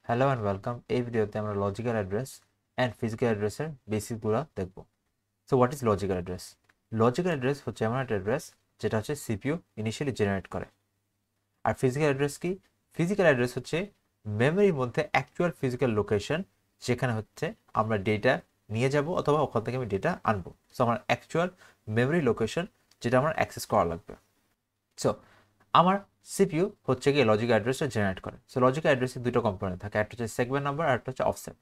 Hello and welcome. এই ভিডিওতে আমরা লজিক্যাল অ্যাড্রেস অ্যান্ড ফিজিক্যাল অ্যাড্রেসের বেসিকগুলো দেখব। So what is logical address? Logical address হচ্ছে এমন একটা অ্যাড্রেস যেটা হচ্ছে সিপিইউ ইনিশিয়ালি জেনারেট করে। আর ফিজিক্যাল অ্যাড্রেস কি? ফিজিক্যাল অ্যাড্রেস হচ্ছে মেমোরির মধ্যে অ্যাকচুয়াল ফিজিক্যাল লোকেশন, যেখানে হচ্ছে আমরা ডেটা নিয়ে যাব অথবা ওখান থেকে আমি ডেটা আনবো। সো আমার অ্যাকচুয়াল মেমোরি লোকেশন যেটা আমার অ্যাক্সেস করা লাগবে। সো আমার সিপিইউ হচ্ছে গিয়ে লজিক অ্যাড্রেসটা জেনারেট করে। সো লজিক অ্যাড্রেসে দুটো কম্পোনেন্ট থাকে, একটা হচ্ছে সেগমেন্ট নাম্বার আর একটা হচ্ছে অফসেট।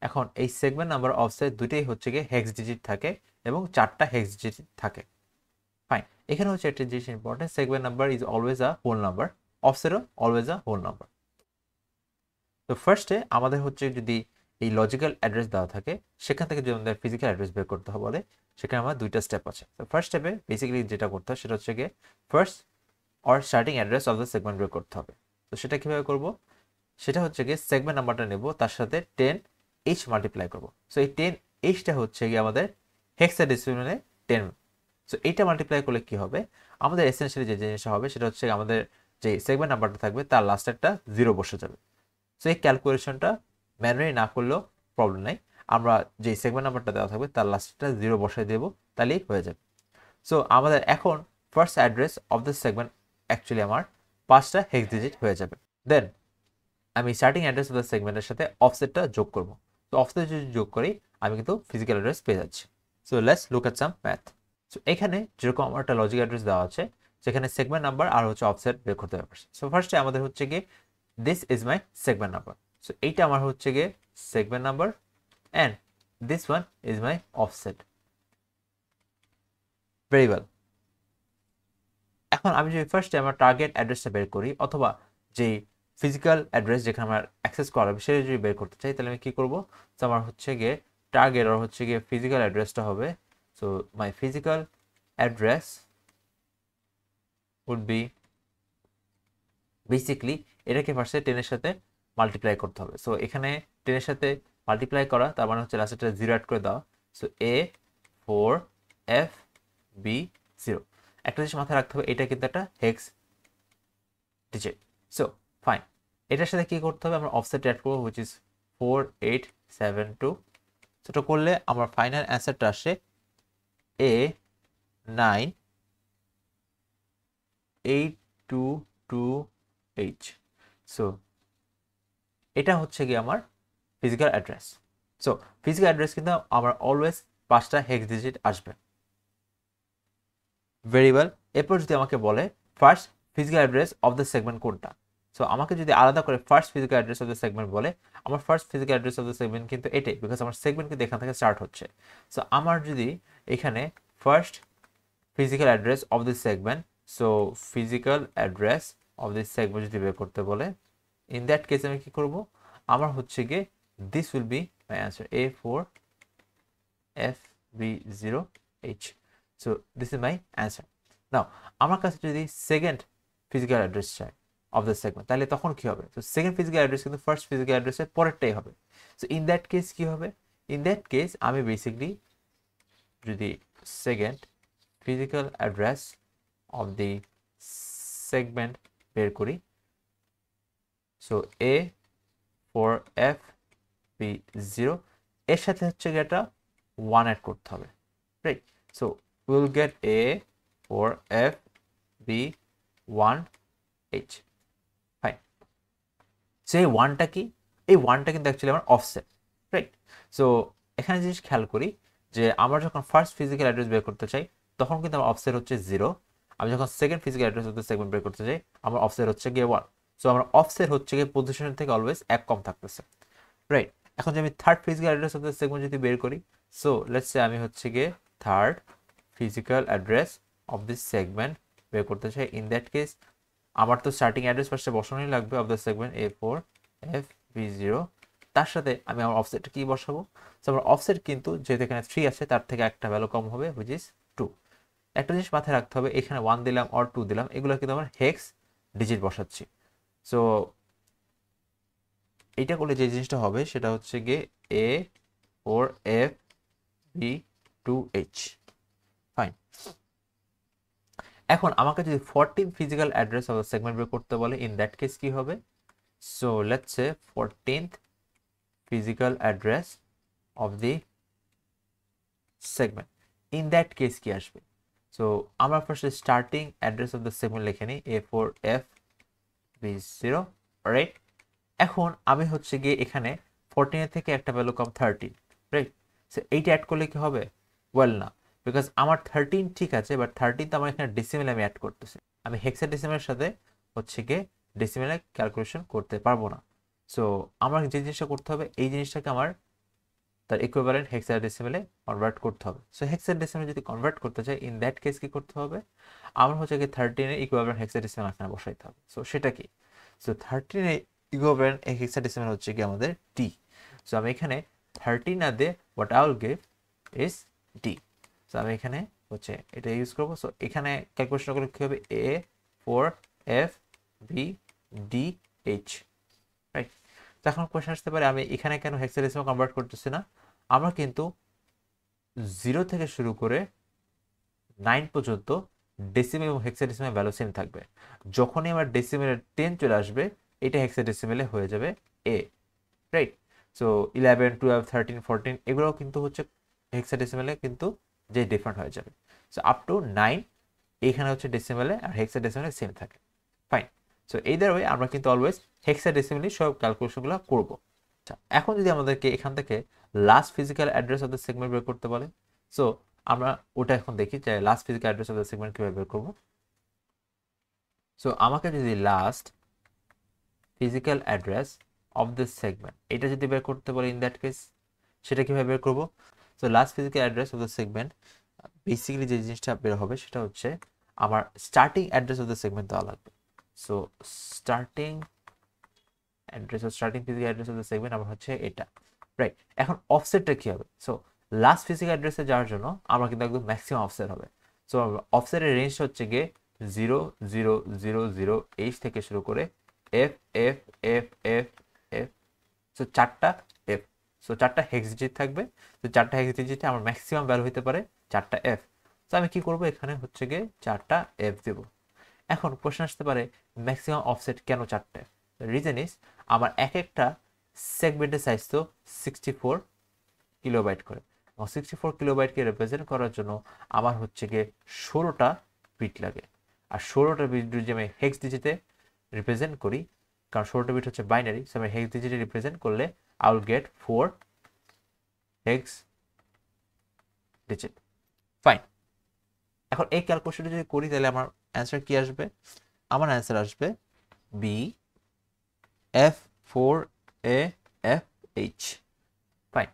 এখন এই সেগমেন্ট নাম্বার অফসেট দুটোই হচ্ছে গিয়ে হেক্স ডিজিট থাকে এবং 4টা হেক্স ডিজিট থাকে। ফাইন, এখানে হচ্ছে একটা জিনিস important, segment number is always a whole number, অফসেটও অলওয়েজ আ হোল নাম্বার। তো ফার্স্টে আমাদের হচ্ছে যদি এই লজিক্যাল অ্যাড্রেস দেওয়া থাকে, সেখান থেকে যদি আমাদের ফিজিক্যাল অ্যাড্রেস বের করতে হবে বলে, সেখানে আমার দুইটা স্টেপ আছে। তো ফার্স্ট স্টেপে বেসিক্যালি যেটা করতে হয় সেটা হচ্ছে গিয়ে first or starting address of the segment বের করতে হবে। তো সেটা কিভাবে করব? সেটা হচ্ছে গিয়ে সেগমেন্ট নাম্বারটা নেব, তার সাথে 10h মাল্টিপ্লাই করব। সো এই 10hটা হচ্ছে গিয়ে আমাদের হেক্সাডেসিমালে 10। সো এইটা মাল্টিপ্লাই করলে কি হবে? আমাদের এসেনশিয়ালি যে জিনিসটা হবে সেটা হচ্ছে আমাদের যে সেগমেন্ট নাম্বারটা থাকবে তার লাস্টে একটা জিরো বসে যাবে। সো এই ক্যালকুলেশনটা ম্যানুয়ালি না করলেও প্রবলেম নাই, আমরা যে সেগমেন্ট নাম্বারটা দেওয়া থাকবে তার লাস্টটা জিরো বসাই দেবো, তাহলেই হয়ে যাবে। সো আমাদের এখন first address of the segment actually আমার 5টা হেক্স ডিজিট হয়ে যাবে। দেন আমি স্টার্টিং অ্যাড্রেস অফ দ্য সেগমেন্টের সাথে অফসেটটা যোগ করব। তো অফসেট যদি যোগ করি আমি কিন্তু ফিজিক্যাল অ্যাড্রেস পেয়ে যাচ্ছি। So let's look at some math. So এখানে যেরকম আমার একটা লজিক অ্যাড্রেস দেওয়া আছে, সেখানে সেগমেন্ট নাম্বার আর হচ্ছে অফসেট বের করতে হবে। সো ফার্স্টে আমাদের হচ্ছে গিয়ে this is my segment number. So এইটা আমার হচ্ছে গিয়ে segment number and this one is my offset. Very well. এখন আমি যদি ফার্স্টে আমার টার্গেট অ্যাড্রেসটা বের করি, অথবা যেই ফিজিক্যাল অ্যাড্রেস যেখানে আমার অ্যাক্সেস করা হবে সেটা যদি বের করতে চাই, তাহলে আমি কি করব? তো আমার হচ্ছে গিয়ে টার্গেট আর হচ্ছে গিয়ে ফিজিক্যাল অ্যাড্রেসটা হবে, so my physical address would be basically, এটাকে ফার্স্টে 10-এর সাথে মাল্টিপ্লাই করতে হবে। সো এখানে 10-এর সাথে মাল্টিপ্লাই করা তার মানে হচ্ছে লাস্টে জিরো অ্যাড করে দেওয়া। So A4FB0। একটা জিনিস মাথায় রাখতে হবে, এটা কিন্তু একটা হেক্স ডিজিট। সো ফাইন, এটার সাথে কি করতে হবে? আমরা অফসেট অ্যাড করবো, হুইচ ইজ 4872। সেটা করলে আমার ফাইনাল অ্যান্সারটা আসে A9822H। সো এটা হচ্ছে কি আমার physical address. So physical address কিন্তু আমার অলওয়েজ 5টা হেক্স ডিজিট আসবে। Very well. এরপর যদি আমাকে বলে first physical address of the segment কোনটা, সো আমাকে যদি আলাদা করে first physical address of the segment বলে, আমার first physical address of the segment কিন্তু এটাই, বিকজ আমার সেগমেন্ট কিন্তু এখান থেকে স্টার্ট হচ্ছে। সো আমার যদি এখানে first physical address of this segment, so physical address of this segment যদি বের করতে বলে, ইন দ্যাট কেস আমি কি করব? আমার হচ্ছে গিয়ে this will be my answer, A4FB0H। So this is my answer. Now আমার কাছে যদি সেকেন্ড ফিজিক্যাল অ্যাড্রেস চাই অফ দ্য সেগমেন্ট, তাহলে তখন কি হবে? তো সেকেন্ড ফিজিক্যাল অ্যাড্রেস কিন্তু ফার্স্ট ফিজিক্যাল অ্যাড্রেসের পরেরটাই হবে। সো ইন দ্যাট কেস কি হবে? ইন দ্যাট কেস আমি বেসিকলি যদি second physical address of the segment বের করি, সো A4FB0 এর সাথে হচ্ছে গিয়ে একটা 1 অ্যাড করতে হবে, right? So will get A4FB1H। Fine. সেই ওয়ানটা কি? এই ওয়ানটা কিন্তু অ্যাকচুয়ালি আমার অফসেট, রাইট? সো এখানে জিনিস খেয়াল করি যে আমরা যখন ফার্স্ট ফিজিক্যাল অ্যাড্রেস বের করতে চাই, তখন কিন্তু আমার অফসেট হচ্ছে 0। আমি যখন second physical address of the segment বের করতে চাই, আমার অফসেট হচ্ছে গিয়ে 1। সো আমার অফসেট হচ্ছে গিয়ে পজিশনের থেকে অলওয়েজ এক কম থাকতেছে, রাইট? এখন যদি আমি third physical address of the segment যদি বের করি, সো লেটস সে আমি হচ্ছে গিয়ে third physical address of this segment বের করতে চাই। ইন দ্যাট কেস আমার তো স্টার্টিং অ্যাড্রেস ফার্স্টে বসানোই লাগবে অফ দ্য সেগমেন্ট A4FB0। তার সাথে আমি আমার অফসেট কি বসাবো? সো আমার অফসেট কিন্তু যেহেতু এখানে 3 আছে, তার থেকে একটা ভ্যালু কম হবে, হুইচ ইজ 2। একটা জিনিস মাথায় রাখতে হবে, এখানে 1 দিলাম অর 2 দিলাম, এগুলো কিন্তু আমার হেক্স ডিজিট বসাচ্ছি। সো এইটা করলে যে জিনিসটা হবে সেটা হচ্ছে গিয়ে A4FB2H। ফাইন। এখন আমাকে যদি 14 ফিজিক্যাল অ্যাড্রেস অফ সেগমেন্ট বের করতে বলে, ইন দ্যাট কেস কি হবে? So let's say 14th physical address of the segment. In that case কি আসবে? So আমরা first starting address of the segment লিখে নিই A4FB0, রাইট? এখন আমি হচ্ছে গিয়ে এখানে 14 থেকে একটা ভ্যালু কম 13, রাইট? সো এইটা অ্যাড করলে কি হবে? ওয়েল না, বিকজ আমার 13 ঠিক আছে, বাট 13 তো আমার এখানে ডেসিমেল আমি অ্যাড করতেছি, আমি হেক্সাডেসিমেলের সাথে হচ্ছে গিয়ে ডেসিমেলে ক্যালকুলেশন করতে পারবো না। সো আমার যে জিনিসটা করতে হবে, এই জিনিসটাকে আমার তার ইকুইভ্যালেন্ট হেক্সাডেসিমেলে কনভার্ট করতে হবে। সো হেক্সাডেসিমেলে যদি কনভার্ট করতে চাই, ইন দ্যাট কেস কি করতে হবে? আমার হচ্ছে কি 13 এর ইকুইভ্যালেন্ট হেক্সাডেসিমেল এখানে বসাইতে হবে। সো সেটা কি? সো 13 এর ইকুইভ্যালেন্ট হেক্সাডেসিমেল হচ্ছে কি আমাদের টি। সো আমি এখানে 13 না দিয়ে what I will give is D. So আমি এখানে হচ্ছে এটা ইউজ করবো। সো এখানে ক্যালকুলেশন করলে কি হবে? A4FBDH, right? তো এখন কোয়েশ্চেন আসতে পারে আমি এখানে কেন হেক্সাডেসিমাল কনভার্ট করতেছি না? আমরা কিন্তু 0 থেকে শুরু করে 9 পর্যন্ত ডেসিমেল এবং হেক্সাডেসিমেল ভ্যালু সেম থাকবে। যখনই আমার ডেসিমেলের 10 চলে আসবে, এটা হেক্সাডেসিমেলে হয়ে যাবে A, রাইট? সো 11, 12, 13, 14 এগুলোও কিন্তু হচ্ছে হেক্সাডেসিমেলে কিন্তু যে ডিফারেন্ট হয়ে যাবে। সো আপ টু 9 এখানে হচ্ছে ডেসিমেলে আর হেক্সাডেসিমেলে সেম থাকে। ফাইন। সো এইদার ওয়ে আমরা কিন্তু অলওয়েজ হেক্সাডেসিমেলি সব ক্যালকুলেশনগুলো করব। আচ্ছা, এখন যদি আমাদেরকে এখান থেকে last physical address of the segment বের করতে বলে, সো আমরা ওটা এখন দেখি যে last physical address of the segment কিভাবে বের করব। সো আমাকে যদি last physical address of the segment এটা যদি বের করতে বলে, ইন দ্যাট কেস সেটা কিভাবে বের করব? So last physical address of the segment basically যে জিনিসটা বের হবে সেটা হচ্ছে আমার starting address of the segment দেওয়া লাগবে। So starting address of starting physical address of the segment আমার হচ্ছে এটা, রাইট? এখন অফসেটটা কি হবে? সো লাস্ট ফিজিক্যাল অ্যাড্রেসে যাওয়ার জন্য আমার কিন্তু একদম ম্যাক্সিমাম অফসেট হবে। সো অফসেটের রেঞ্জ হচ্ছে গিয়ে 0000H থেকে শুরু করে F F F F F, so 4টা এফ। সো 4টা হেক্স ডিজিট থাকবে। তো 4টা হেক্স ডিজিটে আমার ম্যাক্সিমাম ভ্যালু হতে পারে 4টা এফ। তো আমি কি করব? এখানে হচ্ছে গিয়ে 4টা এফ দেব। এখন প্রশ্ন আসতে পারে ম্যাক্সিমাম অফসেট কেন 4টা? রিজন ইজ আমার এক একটা সেগমেন্টের সাইজ তো 64 কিলোবাইট করে, এবং 64 কিলোবাইটকে রিপ্রেজেন্ট করার জন্য আমার হচ্ছে গিয়ে 16টা বিট লাগে। আর 16টা বিট যদি আমি হেক্স ডিজিটে রিপ্রেজেন্ট করি, কারণ 16টা বিট হচ্ছে বাইনারি, সো আমি হেক্স ডিজিটে রিপ্রেজেন্ট করলে I will get 4 hex digit. Fine. এখন এই ক্যালকুলেশনটা যদি করি তাহলে আমার অ্যান্সার কি আসবে? আমার অ্যান্সার আসবে BF4AFH। ফাইন।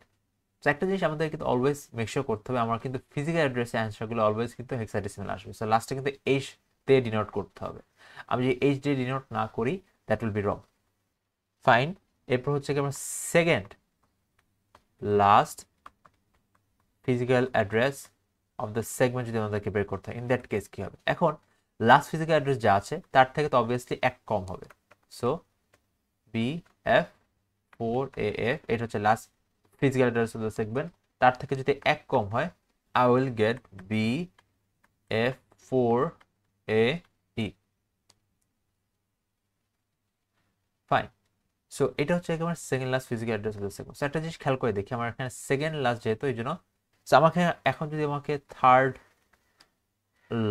তো একটা জিনিস আমাদের কিন্তু অলওয়েজ মেক শিওর করতে হবে, আমার কিন্তু ফিজিক্যাল অ্যাড্রেসের অ্যান্সারগুলো অলওয়েজ কিন্তু হেক্সাডেসিমাল আসবে। সো লাস্টে কিন্তু এইচ দিয়ে ডিনোট করতে হবে। আমি যদি এইচ দিয়ে ডিনোট না করি, that will be wrong. Fine. এরপর হচ্ছে কি আমার second last physical address of the segment যদি আমাদেরকে বের করতে হয়, ইন দ্যাট কেস কি হবে? এখন লাস্ট ফিজিক্যাল অ্যাড্রেস যা আছে তার থেকে তো অবভিয়াসলি এক কম হবে। সো BF4AF এটা হচ্ছে last physical address of the segment, তার থেকে যদি এক কম হয় I will get BF4AE। Fine. So এটা হচ্ছে আমার second last physical address of the segment. So একটা জিনিস খেয়াল করে দেখি, আমার এখানে সেকেন্ড লাস্ট যেহেতু, এই জন্য সো আমাকে এখন যদি আমাকে third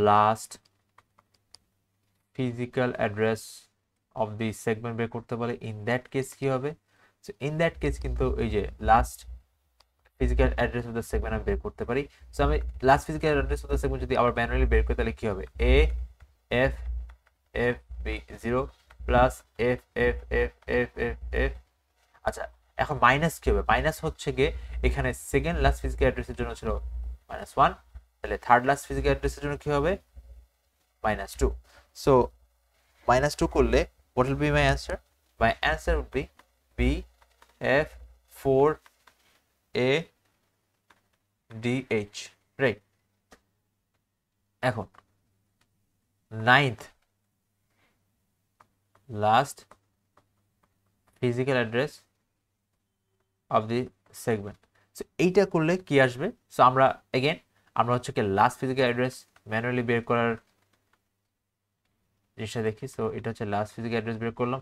last physical address of the segment বের করতে বলে, ইন দ্যাট কেস কি হবে? সো ইন দ্যাট কেস কিন্তু এই যে last physical address of the segment আমি বের করতে পারি। সো আমি last physical address of the segment যদি আবার ম্যানুয়ালি বের করি তাহলে কি হবে? AFFB0 plus FFFFF। আচ্ছা, এখন মাইনাস কি হবে? মাইনাস হচ্ছে গিয়ে এখানে সেকেন্ড লাস্ট ফিজিক্যাল অ্যাড্রেসের জন্য ছিল -1, তাহলে থার্ড লাস্ট ফিজিক্যাল অ্যাড্রেসের জন্য কি হবে? -2. So -2 করলে what will be my answer? My answer would be BF4ADH, right? এখন ninth last physical address of the segment. So এইটা করলে কি আসবে? সো আমরা আমরা হচ্ছে কি লাস্ট ফিজিক্যাল অ্যাড্রেস ম্যানুয়ালি বের করার জিনিসটা দেখি। সো এটা হচ্ছে লাস্ট ফিজিক্যাল অ্যাড্রেস বের করলাম।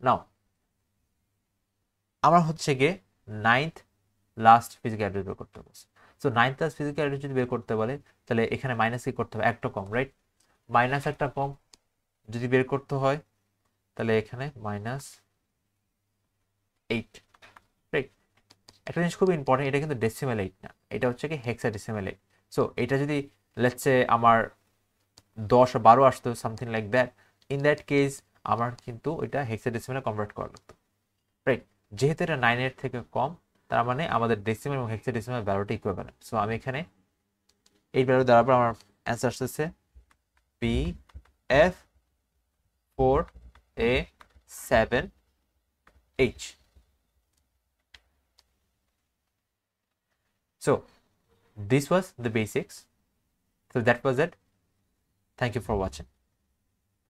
নাও আমার হচ্ছে গিয়ে 9th লাস্ট ফিজিক্যাল অ্যাড্রেস বের করতে হবে। So 9th last physical address যদি বের করতে বলে তাহলে এখানে মাইনাস কি করতে হবে, একটা কম, রাইট? মাইনাস একটা কম যদি বের করতে হয় তাহলে এখানে -8, রাইট? একটা জিনিস খুব ইম্পর্টেন্ট, এটা কিন্তু ডেসিমাল 8 না, এটা হচ্ছে কি হেক্সাডেসিমাল 8। সো এটা যদি লেটস সে আমার 10 আর 12 আসতো, something like that, in that case আমার কিন্তু ওইটা হেক্সাডেসিমালে কনভার্ট করা লাগতো, রাইট? যেহেতু এটা 9-এর থেকে কম, তার মানে আমাদের ডেসিমাল এবং হেক্সাডেসিমাল ভ্যালুটা ইকুইভ্যালেন্ট। সো আমি এখানে এই ভ্যালু দেওয়ার পর আমার অ্যান্সার আসতেছে BF4A7H। So this was the basics. So that was it. Thank you for watching.